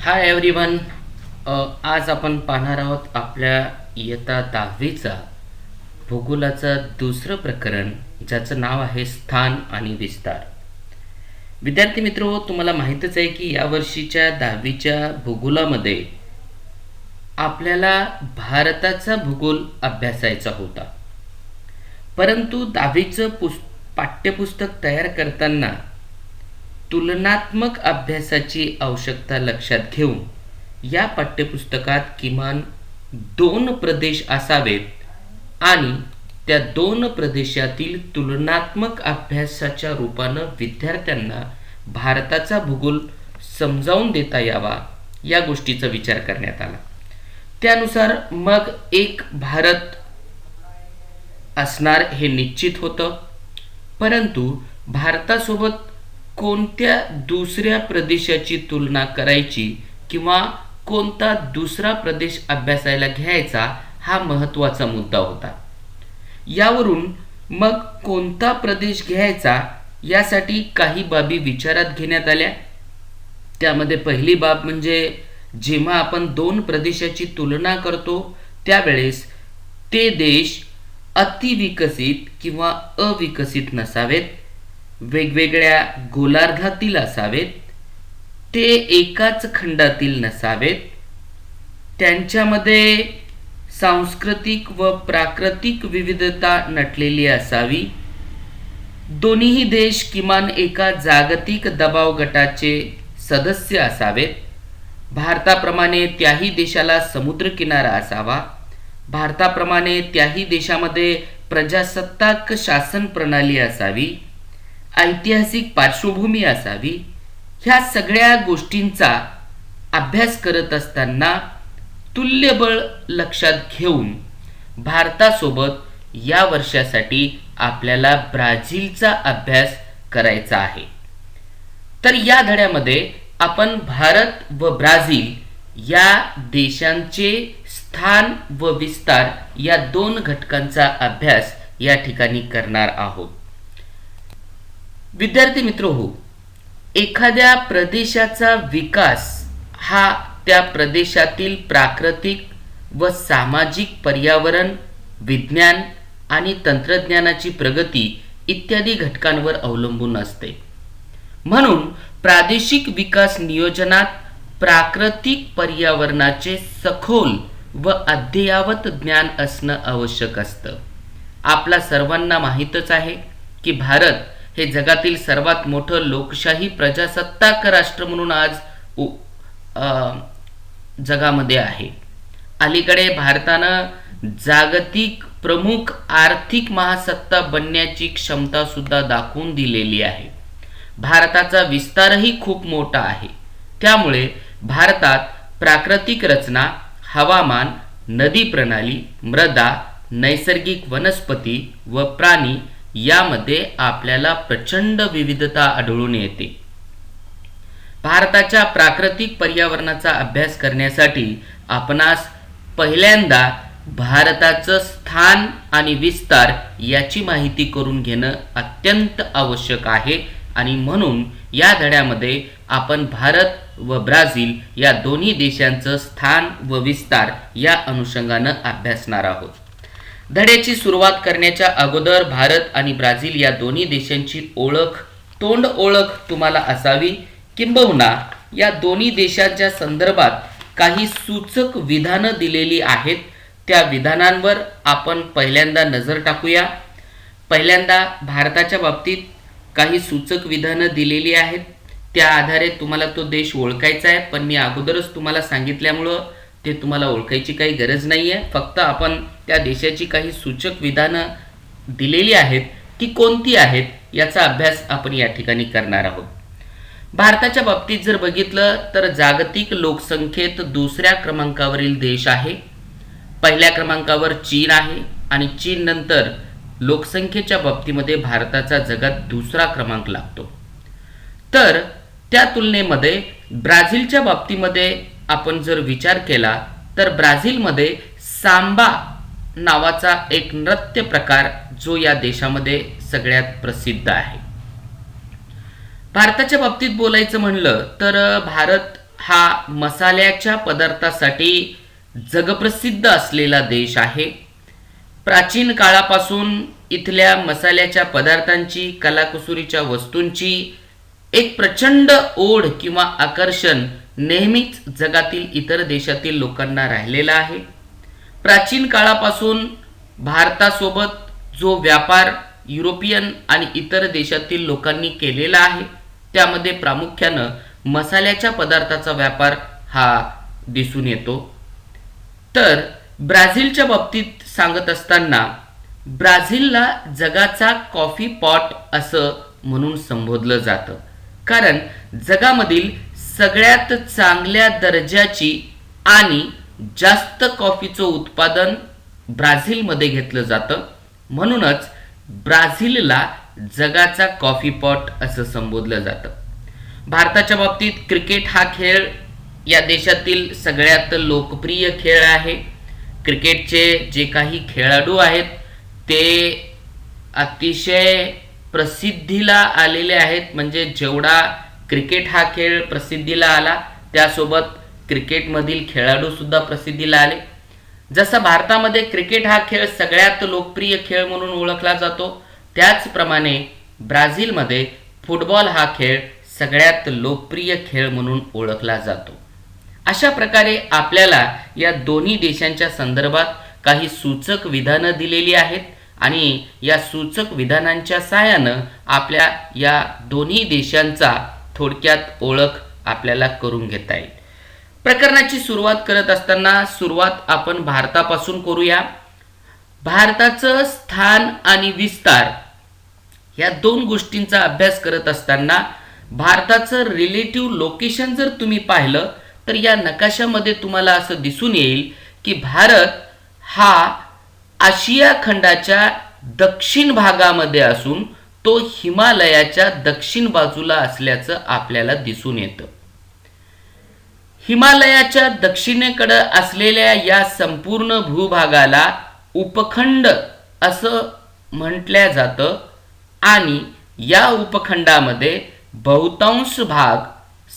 Hi everyone. आज आपण पाहणार आहोत आपल्या इयत्ता 10वीचा भूगोलाचं दुसरं प्रकरण, ज्याचं नाव आहे स्थान आणि विस्तार. विद्यार्थी मित्रो, तुम्हाला माहीतच आहे की यावर्षीच्या 10वीच्या भूगोलामध्ये आपल्याला भारताचा भूगोल अभ्यासायचा होता. परंतु 10वीचं पाठ्यपुस्तक तयार करताना तुलनात्मक अभ्यासाची आवश्यकता लक्षात घेऊन या पाठ्यपुस्तकात किमान 2 प्रदेश असावेत आणि त्या 2 प्रदेशातील तुलनात्मक अभ्यासाच्या रूपानं विद्यार्थ्यांना भारताचा भूगोल समजावून देता यावा, या गोष्टीचा विचार करण्यात आला. त्यानुसार मग एक भारत असणार हे निश्चित होतं. परंतु भारतासोबत कोणत्या दुसऱ्या प्रदेशाची तुलना करायची किंवा कोणता दुसरा प्रदेश अभ्यासायला घ्यायचा, हा महत्त्वाचा मुद्दा होता. यावरून मग कोणता प्रदेश घ्यायचा यासाठी काही बाबी विचारात घेण्यात आल्या. त्यामध्ये पहिली बाब म्हणजे जेव्हा आपण 2 प्रदेशाची तुलना करतो त्यावेळेस ते देश अतिविकसित किंवा अविकसित नसावेत, वेगवेगळ्या गोलार्धातील असावेत, ते एकाच खंडातील नसावेत, त्यांच्यामध्ये सांस्कृतिक व प्राकृतिक विविधता नटलेली असावी, दोन्ही देश किमान एका जागतिक दबाव गटाचे सदस्य असावेत, भारताप्रमाणे त्याही देशाला समुद्रकिनारा असावा, भारताप्रमाणे त्याही देशामध्ये प्रजासत्ताक शासन प्रणाली असावी, ऐतिहासिक पार्श्वभूमी असावी. ह्या सगळ्या गोष्टींचा अभ्यास करत असताना तुल्यबळ लक्षात घेऊन भारतासोबत या वर्षासाठी आपल्याला ब्राझीलचा अभ्यास करायचा आहे. तर या धड्यामध्ये आपण भारत व ब्राझील या देशांचे स्थान व विस्तार या 2 घटकांचा अभ्यास या ठिकाणी करणार आहोत. विद्यार्थी मित्रो हो, एखाद्या प्रदेशाचा विकास हा त्या प्रदेशातील प्राकृतिक व सामाजिक पर्यावरण, विज्ञान आणि तंत्रज्ञानाची प्रगती इत्यादी घटकांवर अवलंबून असते. म्हणून प्रादेशिक विकास नियोजनात प्राकृतिक पर्यावरणाचे सखोल व अद्ययावत ज्ञान असणं आवश्यक असतं. आपला सर्वांना माहीतच आहे की भारत हे जगातील सर्वात मोठं लोकशाही प्रजासत्ताक राष्ट्र म्हणून आज जगामध्ये आहे. अलीकडे भारतानं जागतिक प्रमुख आर्थिक महासत्ता बनण्याची क्षमता सुद्धा दाखवून दिलेली आहे. भारताचा विस्तारही खूप मोठा आहे. त्यामुळे भारतात प्राकृतिक रचना, हवामान, नदी प्रणाली, मृदा, नैसर्गिक वनस्पती व प्राणी यामध्ये आपल्याला प्रचंड विविधता आढळून येते. भारताच्या प्राकृतिक पर्यावरणाचा अभ्यास करण्यासाठी आपणास पहिल्यांदा भारताचं स्थान आणि विस्तार याची माहिती करून घेणं अत्यंत आवश्यक आहे. आणि म्हणून या धड्यामध्ये आपण भारत व ब्राझील या दोन्ही देशांचं स्थान व विस्तार या अनुषंगानं अभ्यासणार आहोत. धड्याची सुरुवात करण्याच्या अगोदर भारत आणि ब्राझील या दोन्ही देशांची तोंड ओळख तुम्हाला असावी. किंबहुना या दोन्ही देशांच्या संदर्भात काही सूचक विधानं दिलेली आहेत. त्या विधानांवर आपण पहिल्यांदा नजर टाकूया. पहिल्यांदा भारताच्या बाबतीत काही सूचक विधानं दिलेली आहेत. त्या आधारे तुम्हाला तो देश ओळखायचा आहे. पण मी अगोदरच तुम्हाला सांगितल्यामुळं ते तुम्हाला ओळखायची काही गरज नाही आहे. फक्त आपण त्या देशाची काही सूचक विधानं दिलेली आहेत, ती कोणती आहेत याचा अभ्यास आपण या ठिकाणी करणार आहोत. भारताच्या बाबतीत जर बघितलं तर जागतिक लोकसंख्येत 2ऱ्या क्रमांकावरील देश आहे. पहिल्या क्रमांकावर चीन आहे आणि चीन नंतर लोकसंख्येच्या बाबतीमध्ये भारताचा जगात 2रा क्रमांक लागतो. तर त्या तुलनेमध्ये ब्राझीलच्या बाबतीमध्ये आपण जर विचार केला तर ब्राझीलमध्ये सांबा नावाचा एक नृत्य प्रकार जो या देशामध्ये सगळ्यात प्रसिद्ध आहे. भारताच्या बाबतीत बोलायचं म्हणलं तर भारत हा मसाल्याच्या पदार्थासाठी जगप्रसिद्ध असलेला देश आहे. प्राचीन काळापासून इथल्या मसाल्याच्या पदार्थांची, कलाकुसरीच्या वस्तूंची एक प्रचंड ओढ किंवा आकर्षण नेहमीच जगातील इतर देशातील लोकांना राहिलेला आहे. प्राचीन काळापासून भारतासोबत जो व्यापार युरोपियन आणि इतर देशातील लोकांनी केलेला आहे त्यामध्ये प्रामुख्यानं मसाल्याच्या पदार्थाचा व्यापार हा दिसून येतो. तर ब्राझीलच्या बाबतीत सांगत असताना ब्राझीलला जगाचा कॉफी पॉट असं म्हणून संबोधलं जातं, कारण जगामधील सगळ्यात चांगल्या दर्जाची आणि जास्त कॉफीचं उत्पादन ब्राझीलमध्ये घेतलं जातं. म्हणूनच ब्राझीलला जगाचा कॉफी पॉट असं संबोधलं जातं. भारताच्या बाबतीत क्रिकेट हा खेळ या देशातील सगळ्यात लोकप्रिय खेळ आहे. क्रिकेटचे जे काही खेळाडू आहेत ते अतिशय प्रसिद्धीला आलेले आहेत. म्हणजे जेवढा क्रिकेट हा खेळ प्रसिद्धीला आला त्यासोबत क्रिकेटमधील खेळाडू सुद्धा प्रसिद्धीला आले. जसं भारतामध्ये क्रिकेट हा खेळ सगळ्यात लोकप्रिय खेळ म्हणून ओळखला जातो, त्याचप्रमाणे ब्राझीलमध्ये फुटबॉल हा खेळ सगळ्यात लोकप्रिय खेळ म्हणून ओळखला जातो. अशा प्रकारे आपल्याला या दोन्ही देशांच्या संदर्भात काही सूचक विधानं दिलेली आहेत आणि या सूचक विधानांच्या सहाय्यानं आपल्या या दोन्ही देशांचा थोडक्यात ओळख आपल्याला करून घेता येईल. प्रकरणाची सुरुवात करत असताना सुरुवात आपण भारतापासून करूया. भारताचं स्थान आणि विस्तार या दोन गोष्टींचा अभ्यास करत असताना भारताचं रिलेटिव्ह लोकेशन जर तुम्ही पाहिलं तर या नकाशामध्ये तुम्हाला असं दिसून येईल की भारत हा आशिया खंडाच्या दक्षिण भागामध्ये असून तो हिमालयाच्या दक्षिण बाजूला असल्याचं आपल्याला दिसून येतं. हिमालयाच्या दक्षिणेकडे असलेल्या या संपूर्ण भूभागाला उपखंड असं म्हटलं जातं आणि या उपखंडामध्ये बहुतांश भाग,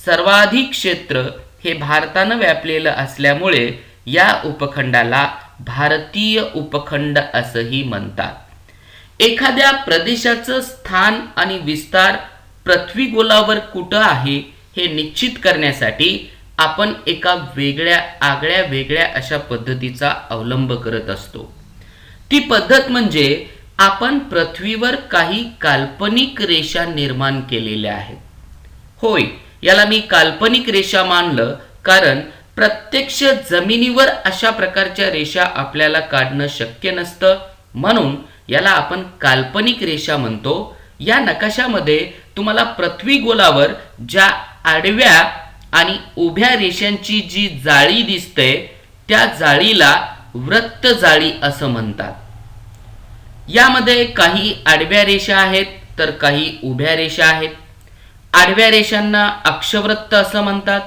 सर्वाधिक क्षेत्र हे भारतानं व्यापलेलं असल्यामुळे या उपखंडाला भारतीय उपखंड असंही म्हणतात. एखाद्या प्रदेशाचं स्थान आणि विस्तार पृथ्वीगोलावर कुठं आहे हे निश्चित करण्यासाठी आपण एका आगळ्या वेगळ्या अशा पद्धतीचा अवलंब करत असतो. ती पद्धत म्हणजे आपण पृथ्वीवर काही काल्पनिक रेषा निर्माण केलेल्या आहेत. होय, याला मी काल्पनिक रेषा मानलं कारण प्रत्यक्ष जमिनीवर अशा प्रकारच्या रेषा आपल्याला काढणं शक्य नसतं, म्हणून याला आपण काल्पनिक रेषा म्हणतो. या नकाशामध्ये तुम्हाला पृथ्वीगोलावर ज्या आडव्या आणि उभ्या रेषांची जी जाळी दिसते त्या जाळीला वृत्त जाळी असं म्हणतात. यामध्ये काही आडव्या रेषा आहेत तर काही उभ्या रेषा आहेत. आडव्या रेषांना अक्षवृत्त असं म्हणतात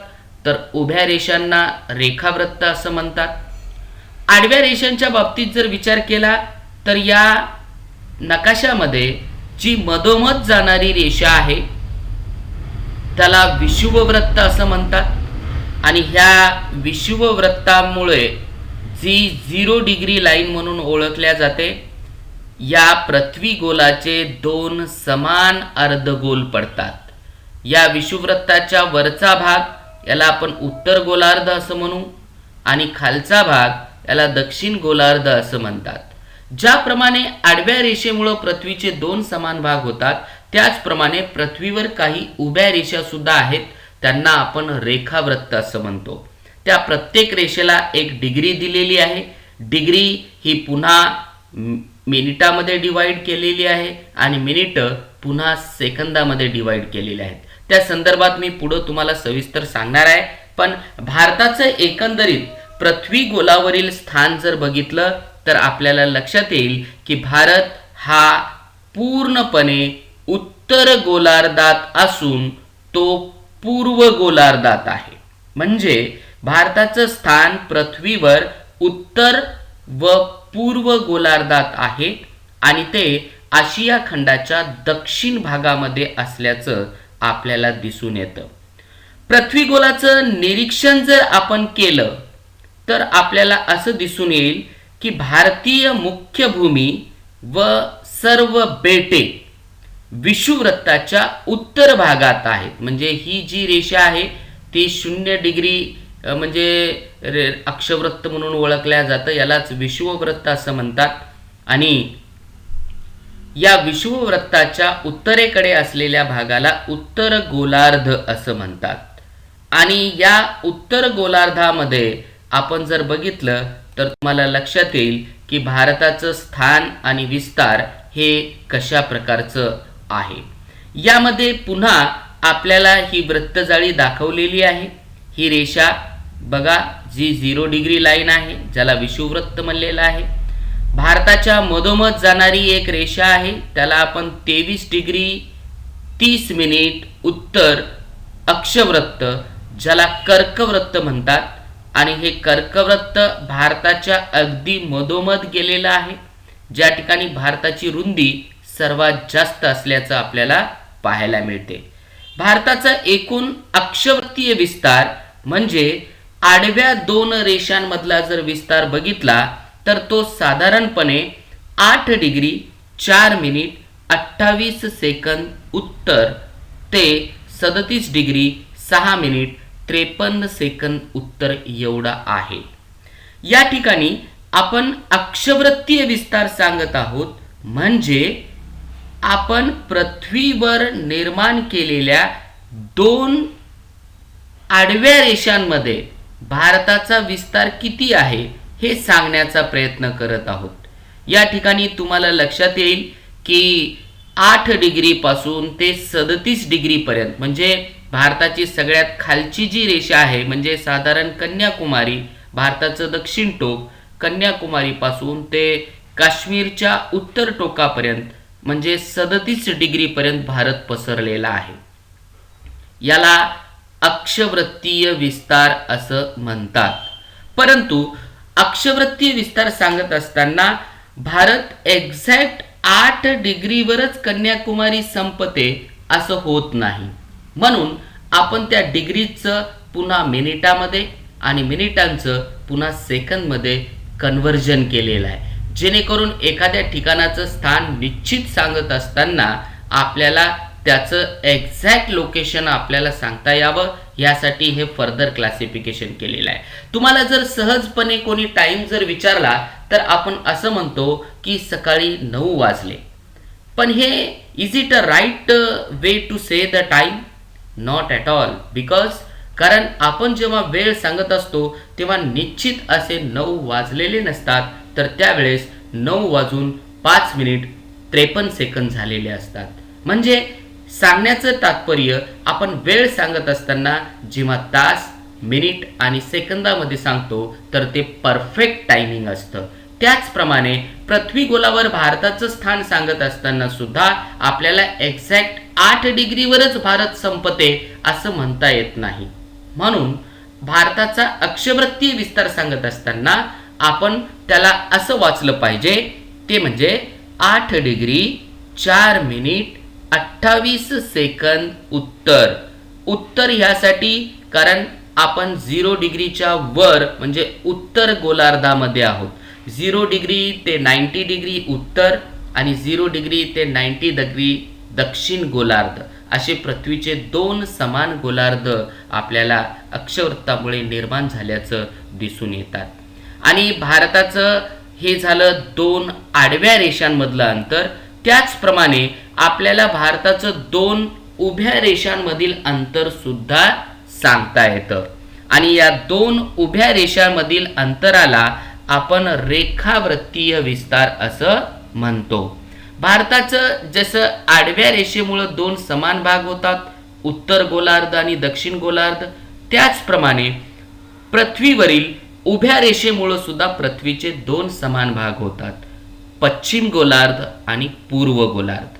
तर उभ्या रेषांना रेखावृत्त असं म्हणतात. आडव्या रेषांच्या बाबतीत जर विचार केला तर या नकाशामध्ये जी मधोमध जाणारी रेषा आहे त्याला विषुववृत्त असं म्हणतात आणि ह्या विषुववृत्तामुळे जी 0 डिग्री लाईन म्हणून ओळखल्या जाते, या पृथ्वीगोलाचे 2 समान अर्धगोल पडतात. या विषुववृत्ताच्या वरचा भाग याला आपण उत्तर गोलार्ध असं म्हणू आणि खालचा भाग याला दक्षिण गोलार्ध असं म्हणतात. ज्याप्रमाणे आडव्या रेषेमुळे पृथ्वीचे 2 समान भाग होतात, त्याचप्रमाणे पृथ्वीवर काही उभ्या रेषा सुद्धा आहेत, त्यांना आपण रेखावृत्त असं म्हणतो. त्या प्रत्येक रेषेला एक डिग्री दिलेली आहे. डिग्री ही पुन्हा मिनिटामध्ये डिवाइड केलेली आहे आणि मिनिटं पुन्हा सेकंदामध्ये डिवाइड केलेले आहेत. त्या संदर्भात मी पुढं तुम्हाला सविस्तर सांगणार आहे. पण भारताचं एकंदरीत पृथ्वी गोलावरील स्थान जर बघितलं तर आपल्याला लक्षात येईल की भारत हा पूर्णपणे उत्तर गोलार्धात असून तो पूर्व गोलार्धात आहे. म्हणजे भारताचं स्थान पृथ्वीवर उत्तर व पूर्व गोलार्धात आहे आणि ते आशिया खंडाच्या दक्षिण भागामध्ये असल्याचं आपल्याला दिसून येतं. पृथ्वीगोलाचं निरीक्षण जर आपण केलं तर आपल्याला असं दिसून येईल की भारतीय मुख्य भूमी व सर्व बेटे विषुववृत्ताच्या उत्तर भागात आहेत. म्हणजे ही जी रेषा आहे ती 0 डिग्री म्हणजे अक्षवृत्त म्हणून ओळखल्या जातं, यालाच विषुववृत्त असं म्हणतात. आणि या विषुववृत्ताच्या उत्तरेकडे असलेल्या भागाला उत्तर गोलार्ध असं म्हणतात. आणि या उत्तर गोलार्धामध्ये आपण जर बघितलं तर तुम्हाला लक्षात येईल की भारताचं स्थान आणि विस्तार हे कशा प्रकारचं आहे. यामध्ये पुन्हा आपल्याला ही वृत्तजाळी दाखवलेली आहे. ही रेषा बघा जी 0 डिग्री लाईन आहे, ज्याला विषुववृत्त म्हणलेलं आहे. भारताच्या मधोमध जाणारी एक रेषा आहे, त्याला आपण 23 डिग्री 30 मिनिट उत्तर अक्षवृत्त, ज्याला कर्कवृत्त म्हणतात. आणि हे कर्कवृत्त भारताच्या अगदी मधोमध गेलेलं आहे, ज्या ठिकाणी भारताची रुंदी सर्वात जास्त असल्याचं आपल्याला पाहायला मिळते. भारताचा एकूण अक्षवृत्तीय विस्तार म्हणजे आडव्या 2 रेषांमधला जर विस्तार बघितला तर तो साधारणपणे 8 डिग्री 4 मिनिट 28 सेकंद उत्तर ते 37 डिग्री 6 मिनिट 53 सेकंद उत्तर एवढा आहे. या ठिकाणी आपण अक्षवृत्तीय विस्तार सांगत आहोत, म्हणजे आपण पृथ्वीवर निर्माण केलेल्या 2 आडव्या रेषांमध्ये भारताचा विस्तार किती आहे हे सांगण्याचा प्रयत्न करत आहोत. या ठिकाणी तुम्हाला लक्षात येईल की 8 डिग्री पासून ते 37 डिग्री पर्यंत, म्हणजे भारताची सगळ्यात खालची जी रेषा आहे म्हणजे साधारण कन्याकुमारी, भारताचं दक्षिण टोक, कन्याकुमारी पासून ते काश्मीरच्या उत्तर टोकापर्यंत म्हणजे 37 डिग्री पर्यंत भारत पसरलेला आहे. याला अक्षवृत्तीय विस्तार असं म्हणतात. परंतु अक्षवृत्तीय विस्तार सांगत असताना भारत एक्झॅक्ट 8 डिग्रीवरच कन्याकुमारी संपते असं होत नाही. म्हणून आपण त्या डिग्रीचं पुन्हा मिनिटामध्ये आणि मिनिटांचं पुन्हा सेकंदमध्ये कन्व्हर्जन केलेलं आहे, जेणेकरून एखाद्या ठिकाणाचं स्थान निश्चित सांगत असताना आपल्याला त्याचं एक्झॅक्ट लोकेशन आपल्याला सांगता यावं, यासाठी हे फर्दर क्लासिफिकेशन केलेलं आहे. तुम्हाला जर सहजपणे कोणी टाइम जर विचारला तर आपण असं म्हणतो की सकाळी 9 वाजले. पण हे is it a right way to say the time? Not at all. कारण आपण जेव्हा वेळ सांगत असतो तेव्हा निश्चित असे 9 वाजलेले नसतात, तर त्यावेळेस 9 वाजून 5 मिनिट 53 सेकंद झालेले असतात. म्हणजे सांगण्याचं तात्पर्य आपण वेळ सांगत असताना जेव्हा तास, मिनिट आणि सेकंदामध्ये सांगतो तर ते परफेक्ट टायमिंग असतं. त्याचप्रमाणे पृथ्वी गोलावर भारताचं स्थान सांगत असताना सुद्धा आपल्याला एक्झॅक्ट 8 डिग्रीवरच भारत संपते असं म्हणता येत नाही. म्हणून भारताचा अक्षवृत्तीय विस्तार सांगत असताना आपण त्याला असं वाचलं पाहिजे, ते म्हणजे 8 डिग्री 4 मिनिट 28 सेकंद उत्तर. उत्तर ह्यासाठी कारण आपण 0 डिग्रीच्या वर म्हणजे उत्तर गोलार्धामध्ये आहोत. 0 डिग्री ते 90 डिग्री उत्तर आणि 0 डिग्री ते 90 डिग्री दक्षिण गोलार्ध असे पृथ्वीचे 2 समान गोलार्ध आपल्याला अक्षवृत्तामुळे निर्माण झाल्याचं दिसून येतात. आणि भारताचं हे झालं 2 आडव्या रेषांमधलं अंतर. त्याचप्रमाणे आपल्याला भारताचं 2 उभ्या रेषांमधील अंतर सुद्धा सांगता येतं. आणि या 2 उभ्या रेषांमधील अंतराला आपण रेखावृत्तीय विस्तार असं म्हणतो. भारताचं जसं आडव्या रेषेमुळे 2 समान भाग होतात, उत्तर गोलार्ध आणि दक्षिण गोलार्ध, त्याचप्रमाणे पृथ्वीवरील उभ्या रेषेमुळे सुद्धा पृथ्वीचे 2 समान भाग होतात, पश्चिम गोलार्ध आणि पूर्व गोलार्ध.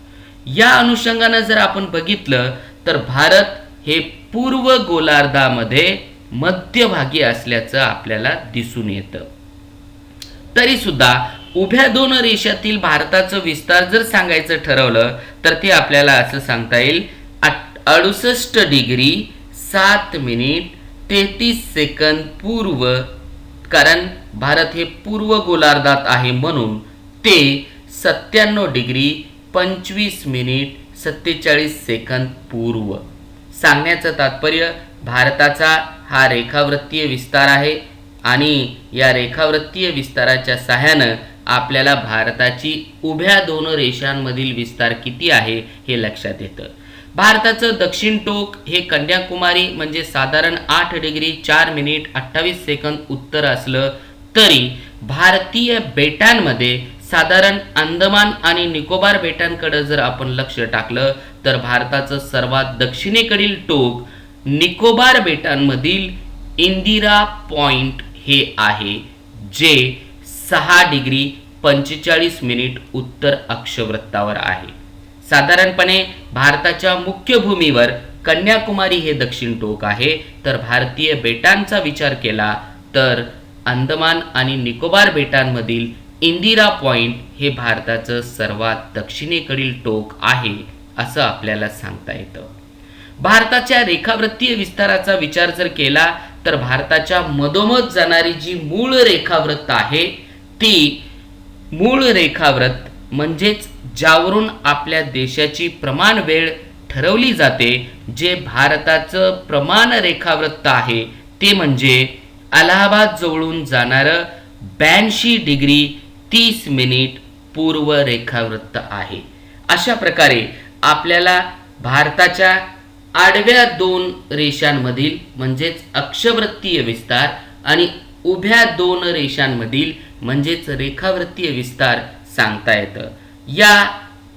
या अनुषंगाने जर आपण बघितलं तर भारत हे पूर्व गोलार्धामध्ये मध्यभागी असल्याचं आपल्याला दिसून येतं. तरी सुद्धा उभ्या 2 रेषातील भारताचं विस्तार जर सांगायचं ठरवलं तर ते आपल्याला असं सांगता येईल 68 डिग्री 7 मिनिट 33 सेकंद पूर्व, कारण भारत हे पूर्व गोलार्धात आहे म्हणून ते 97 डिग्री 25 मिनिट 47 सेकंद पूर्व. सांगण्याचं तात्पर्य भारताचा हा रेखावृत्तीय विस्तार आहे आणि या रेखावृत्तीय विस्ताराच्या सहाय्यानं आपल्याला भारताची उभ्या दोन रेषांमधील विस्तार किती आहे हे लक्षात येतं. भारताचं दक्षिण टोक हे कन्याकुमारी म्हणजे साधारण 8 डिग्री 4 मिनिट 28 सेकंद उत्तर असलं तरी भारतीय बेटांमध्ये साधारण अंदमान आणि निकोबार बेटांकडे जर आपण लक्ष टाकलं तर भारताचं सर्वात दक्षिणेकडील टोक निकोबार बेटांमधील इंदिरा पॉइंट हे आहे, जे 6 डिग्री 45 मिनिट उत्तर अक्षवृत्तावर आहे. साधारणपणे भारताच्या मुख्य भूमीवर कन्याकुमारी हे दक्षिण टोक आहे, तर भारतीय बेटांचा विचार केला तर अंदमान आणि निकोबार बेटांमधील इंदिरा पॉइंट हे भारताचं सर्वात दक्षिणेकडील टोक आहे असं आपल्याला सांगता येतं. भारताच्या रेखावृत्तीय विस्ताराचा विचार जर केला तर भारताच्या मधोमध जाणारी जी मूळ रेखावृत्त आहे ती मूळ रेखावृत्त म्हणजेच ज्यावरून आपल्या देशाची प्रमाण वेळ ठरवली जाते, जे भारताचं प्रमाण रेखावृत्त आहे ते म्हणजे अलाहाबाद जवळून जाणारं 82 डिग्री 30 मिनिट पूर्व रेखावृत्त आहे. अशा प्रकारे आपल्याला भारताच्या आडव्या दोन रेषांमधील म्हणजेच अक्षवृत्तीय विस्तार आणि उभ्या दोन रेषांमधील म्हणजेच रेखावृत्तीय विस्तार सांगता येतं. या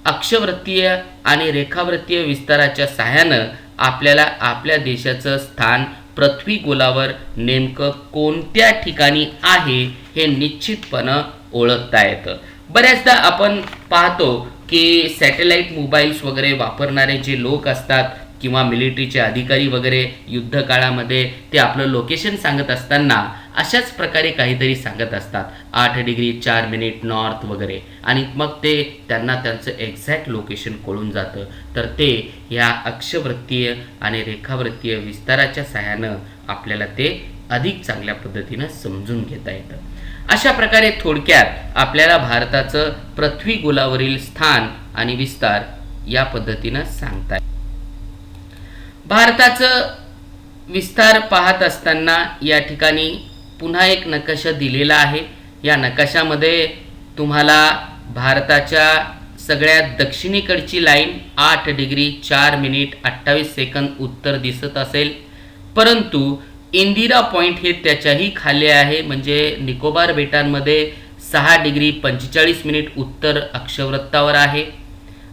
अक्षवृत्तीय आणि रेखावृत्तीय विस्ताराच्या सहाय्यानं आपल्याला आपल्या देशाचं स्थान पृथ्वी गोलावर नेमकं कोणत्या ठिकाणी आहे हे निश्चितपणे ओळखता येतं. बऱ्याचदा आपण पाहतो की सॅटेलाइट मोबाईल्स वगैरे वापरणारे जे लोक असतात किंवा मिलिटरीचे अधिकारी वगैरे युद्ध काळामध्ये ते आपलं लोकेशन सांगत असताना अशाच प्रकारे काहीतरी सांगत असतात, 8 डिग्री 4 मिनिट नॉर्थ वगैरे, आणि मग ते त्यांना त्यांचं एक्झॅक्ट लोकेशन कळून जातं. तर ते या अक्षवृत्तीय आणि रेखावृत्तीय विस्ताराच्या सहाय्यानं आपल्याला ते अधिक चांगल्या पद्धतीनं समजून घेता येतं. अशा प्रकारे थोडक्यात आपल्याला भारताचं पृथ्वी गोलावरील स्थान आणि विस्तार या पद्धतीनं सांगता येतं. भारताचं विस्तार पाहत असताना या ठिकाणी पुन्हा एक नकाशा दिलेला आहे. या नकाशामध्ये तुम्हाला भारताच्या सगळ्यात दक्षिणेकडची लाईन 8 डिग्री 4 मिनिट 28 सेकंद उत्तर दिसत असेल, परंतु इंदिरा पॉइंट हे त्याच्याही खाली आहे, म्हणजे निकोबार बेटांमध्ये 6 डिग्री 45 मिनिट उत्तर अक्षवृत्तावर आहे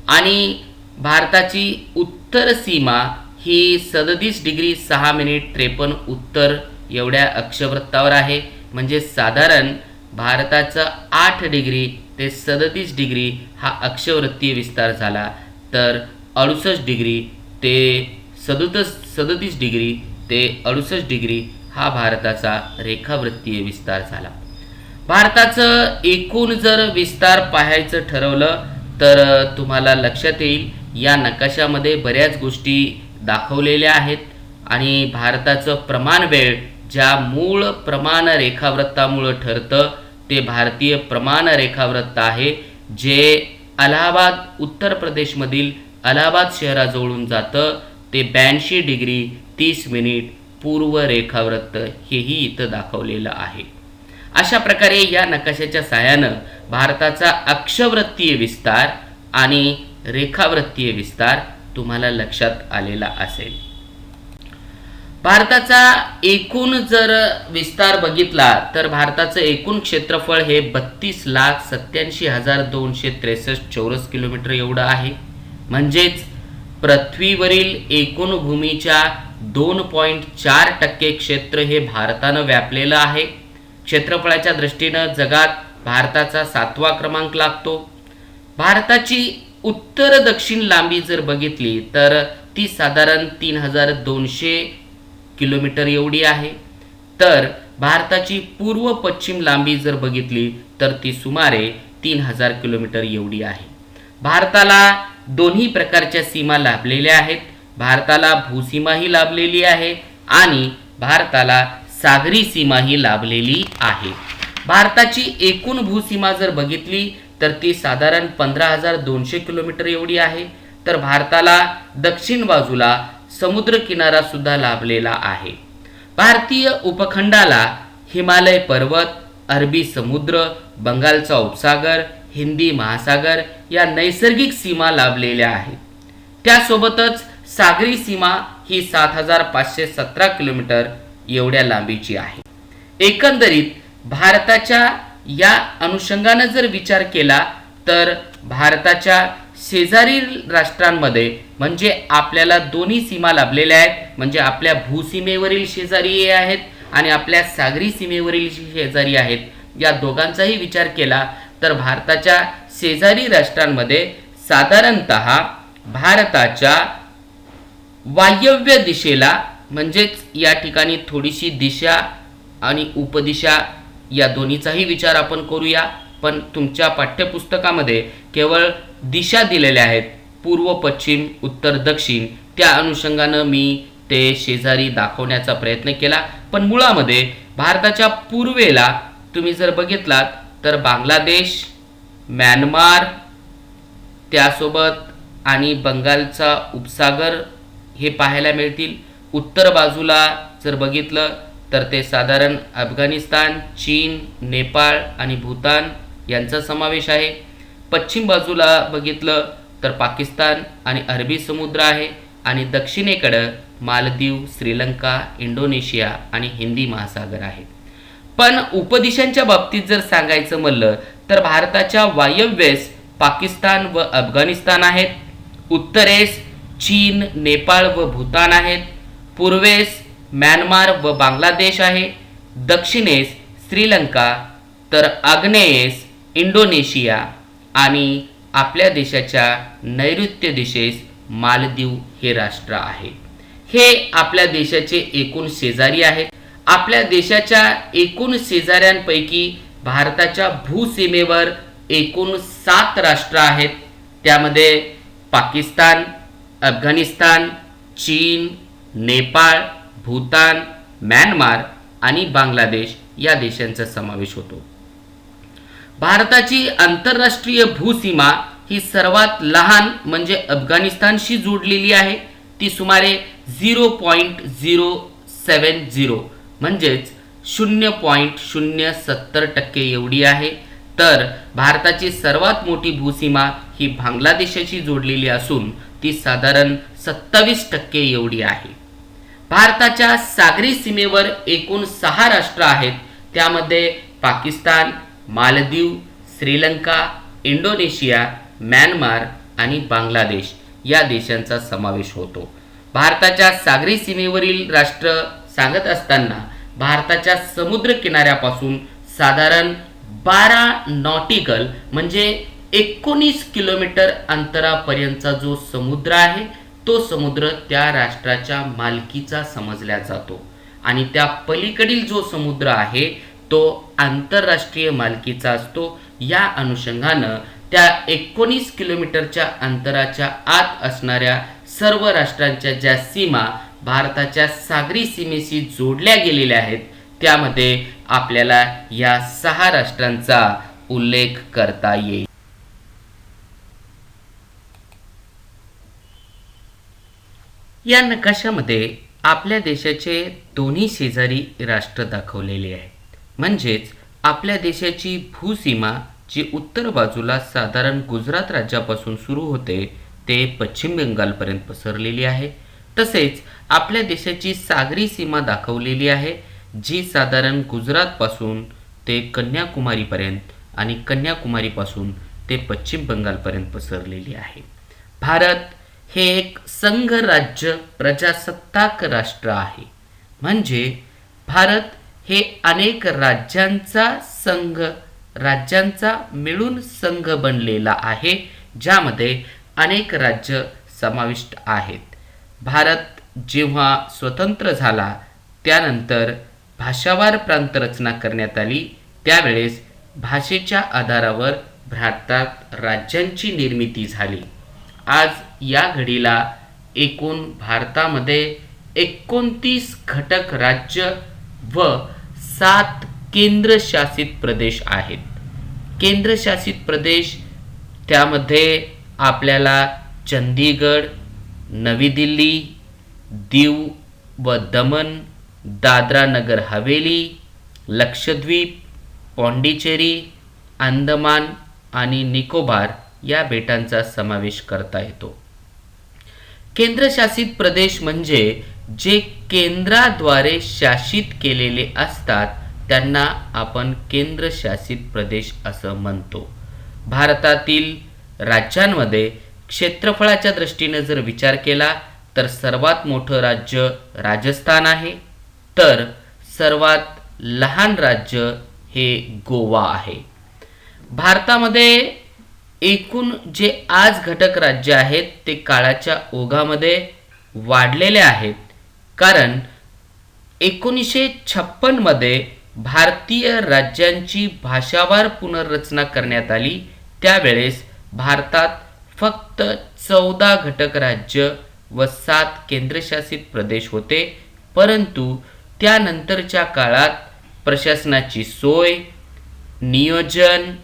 आणि भारताची उत्तर सीमा ही 37 डिग्री 6 मिनिट 53 उत्तर एवढ्या अक्षवृत्तावर आहे. म्हणजे साधारण भारताचा 8 डिग्री ते 37 डिग्री हा अक्षवृत्तीय विस्तार झाला, तर 68 डिग्री ते 37 डिग्री ते 68 डिग्री हा भारताचा रेखावृत्तीय विस्तार झाला. भारताचं एकूण जर विस्तार पाहायचं ठरवलं तर तुम्हाला लक्षात येईल या नकाशामध्ये बऱ्याच गोष्टी दाखवलेल्या आहेत आणि भारताचं प्रमाण वेळ ज्या मूळ प्रमाण रेखावृत्तामुळं ठरतं ते भारतीय प्रमाण रेखावृत्त आहे, जे अलाहाबाद उत्तर प्रदेशमधील अलाहाबाद शहराजवळून जातं. ते 82 डिग्री 30 मिनिट पूर्व रेखावृत्त हेही इथं दाखवलेलं आहे. अशा प्रकारे या नकाशाच्या सहाय्यानं भारताचा अक्षवृत्तीय विस्तार आणि रेखावृत्तीय विस्तार तुम्हाला लक्षात आलेला असेल. भारताचा एकूण जर विस्तार बघितला तर भारताचं एकूण क्षेत्रफळ हे 32,87,263 चौरस किलोमीटर एवढं आहे. म्हणजेच पृथ्वीवरील एकूण भूमीच्या 2.4% क्षेत्र हे भारतानं व्यापलेलं आहे. क्षेत्रफळाच्या दृष्टीनं जगात भारताचा 7वा क्रमांक लागतो. भारताची उत्तर दक्षिण लांबी जर बघितली तर ती साधारण 3,200 किलोमीटर एवढी आहे. तर भारताची पूर्व पश्चिम लांबी जर बघितली तर ती सुमारे 3,000 किलोमीटर एवढी आहे. भारताला दोन्ही प्रकारच्या सीमा लाभलेल्या आहेत. भारताला भूसीमाही लाभलेली आहे आणि भारताला सागरी सीमाही लाभलेली आहे. भारताची एकूण भूसीमा जर बघितली तर ती साधारण 15,200 किलोमीटर एवढी आहे. तर भारताला दक्षिण बाजूला समुद्र किनारा सुद्धा लाभलेला आहे. भारतीय उपखंडाला हिमालय पर्वत, अरबी समुद्र, बंगालचा उपसागर, हिंदी महासागर या नैसर्गिक सीमा लाभलेल्या आहेत. त्यासोबतच सागरी सीमा ही 7,517 किलोमीटर एवढ्या लांबीची आहे. एकंदरीत भारताच्या या अनुषंगाने जर विचार केला तर भारताच्या शेजारील राष्ट्रांमध्ये म्हणजे आपल्याला दोन्ही सीमा लाभलेल्या आहेत. म्हणजे आपल्या भूसीमेवरील शेजारी हे आहेत आणि आपल्या सागरी सीमेवरील शेजारी आहेत. या दोघांचाही विचार केला तर भारताच्या शेजारी राष्ट्रांमध्ये साधारणतः भारताच्या वायव्य दिशेला म्हणजेच या ठिकाणी थोडीशी दिशा आणि उपदिशा या दोन्हीचाही विचार आपण करूया. पण तुमच्या पाठ्यपुस्तकामध्ये केवळ दिशा दिलेल्या आहेत, पूर्व पश्चिम उत्तर दक्षिण. त्या अनुषंगानं मी ते शेजारी दाखवण्याचा प्रयत्न केला. पण मुळामध्ये भारताच्या पूर्वेला तुम्ही जर बघितलात तर बांगलादेश, म्यानमार, त्यासोबत आणि बंगालचा उपसागर हे पाहायला मिळतील. उत्तर बाजूला जर बघितलं तर ते साधारण अफगाणिस्तान, चीन, नेपाळ आणि भूतान यांचा समावेश आहे. पश्चिम बाजूला बघितलं तर पाकिस्तान आणि अरबी समुद्र आहे आणि दक्षिणेकडं मालदीव, श्रीलंका, इंडोनेशिया आणि हिंदी महासागर आहे. पण उपदिशांच्या बाबतीत जर सांगायचं म्हणलं तर भारताच्या वायव्येस पाकिस्तान व अफगाणिस्तान आहेत, उत्तरेस चीन, नेपाळ व भूतान आहेत, पूर्वेस म्यानमार व बांगलादेश आहे, दक्षिणेस श्रीलंका, तर आग्नेयेस इंडोनेशिया आणि आपल्या देशाच्या नैऋत्य दिशेस मालदीव हे राष्ट्र आहे. हे आपल्या देशाचे एकूण शेजारी आहेत. आपल्या देशाच्या एकूण शेजाऱ्यांपैकी भारताच्या भूसीमेवर एकूण 7 राष्ट्र आहेत. त्यामध्ये पाकिस्तान, अफगाणिस्तान, चीन, नेपाळ, भूतान, म्यानमार आणि बांगलादेश या देशांचा समावेश होतो. भारताची आंतरराष्ट्रीय भूसीमा ही सर्वात लहान म्हणजे अफगाणिस्तानशी जोडलेली आहे. ती सुमारे 0.070 म्हणजेच 0.070% एवढी आहे. तर भारताची सर्वात मोठी भूसीमा ही बांगलादेशाशी जोडलेली असून ती साधारण 27% एवढी आहे. भारताच्या सागरी सीमेवर एकूण 6 राष्ट्र आहेत. त्यामध्ये पाकिस्तान, मालदीव, श्रीलंका, इंडोनेशिया, म्यानमार आणि बांगलादेश या देशांचा समावेश होतो. भारताच्या सागरी सीमेवरील राष्ट्र सांगत असताना भारताच्या समुद्र किनाऱ्यापासून साधारण 12 नॉटिकल म्हणजे 19 किलोमीटर अंतरापर्यंतचा जो समुद्र आहे तो समुद्र त्या राष्ट्राच्या मालकीचा समजला जातो आणि त्या पलीकडील जो समुद्र आहे तो आंतरराष्ट्रीय मालकीचा असतो. या अनुषंगानं त्या 19 किलोमीटरच्या अंतराच्या आत असणाऱ्या सर्व राष्ट्रांच्या ज्या सीमा भारताच्या सागरी सीमेशी जोडल्या गेलेल्या आहेत त्यामध्ये आपल्याला या 6 राष्ट्रांचा उल्लेख करता येईल. या नकाशामध्ये आपल्या देशाचे दोन्ही शेजारी राष्ट्र दाखवलेले आहेत. म्हणजेच आपल्या देशाची भूसीमा जी उत्तर बाजूला साधारण गुजरात राज्यापासून सुरू होते ते पश्चिम बंगालपर्यंत पसरलेली आहे. तसेच आपल्या देशाची सागरी सीमा दाखवलेली आहे जी साधारण गुजरातपासून ते कन्याकुमारीपर्यंत आणि कन्याकुमारीपासून ते पश्चिम बंगालपर्यंत पसरलेली आहे. भारत हे एक संघ राज्य प्रजासत्ताक राष्ट्र आहे. म्हणजे भारत हे अनेक राज्यांचा मिळून संघ बनलेला आहे ज्यामध्ये अनेक राज्य समाविष्ट आहेत. भारत जेव्हा स्वतंत्र झाला त्यानंतर भाषावार प्रांतरचना करण्यात आली. त्यावेळेस भाषेच्या आधारावर भारतात राज्यांची निर्मिती झाली. आज या घडीला एकूण भारतामध्ये 29 घटक राज्य व 7 केंद्रशासित प्रदेश आहेत. केंद्रशासित प्रदेश त्यामध्ये आपल्याला चंदीगड, नवी दिल्ली, दीव व दमन, दादरा नगर हवेली, लक्षद्वीप, पॉंडिचेरी, अंदमान आणि निकोबार या बेटांचा समावेश करता येतो. केंद्रशासित प्रदेश म्हणजे जे केंद्राद्वारे शासित केलेले असतात त्यांना आपण केंद्रशासित प्रदेश असं म्हणतो. भारतातील राज्यांमध्ये क्षेत्रफळाच्या दृष्टीने जर विचार केला तर सर्वात मोठं राज्य राजस्थान आहे, तर सर्वात लहान राज्य हे गोवा आहे. भारतामध्ये एकूण जे आज घटक राज्य आहेत ते काळाच्या ओघामध्ये वाढलेले आहेत, कारण 1956 मध्ये भारतीय राज्यांची भाषावार पुनर्रचना करण्यात आली. त्यावेळेस भारतात फक्त 14 घटक राज्य व 7 केंद्रशासित प्रदेश होते. परंतु त्यानंतरच्या काळात प्रशासनाची सोय, नियोजन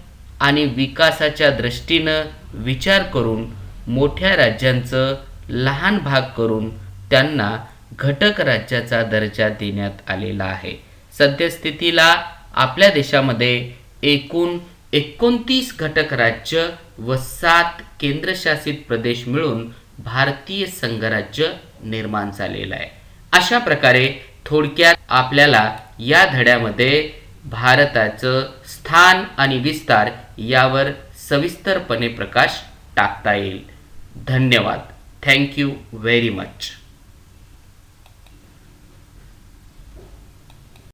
आणि विकासाच्या दृष्टीनं विचार करून मोठ्या राज्यांचं लहान भाग करून त्यांना घटक राज्याचा दर्जा देण्यात आलेला आहे. सद्यस्थितीला आपल्या देशामध्ये एकूण 29 घटक राज्य व 7 केंद्रशासित प्रदेश मिळून भारतीय संघराज्य निर्माण झालेलं आहे. अशा प्रकारे थोडक्यात आपल्याला या धड्यामध्ये भारताचं स्थान आणि विस्तार यावर सविस्तरपणे प्रकाश टाकता येईल. धन्यवाद. Thank you very much.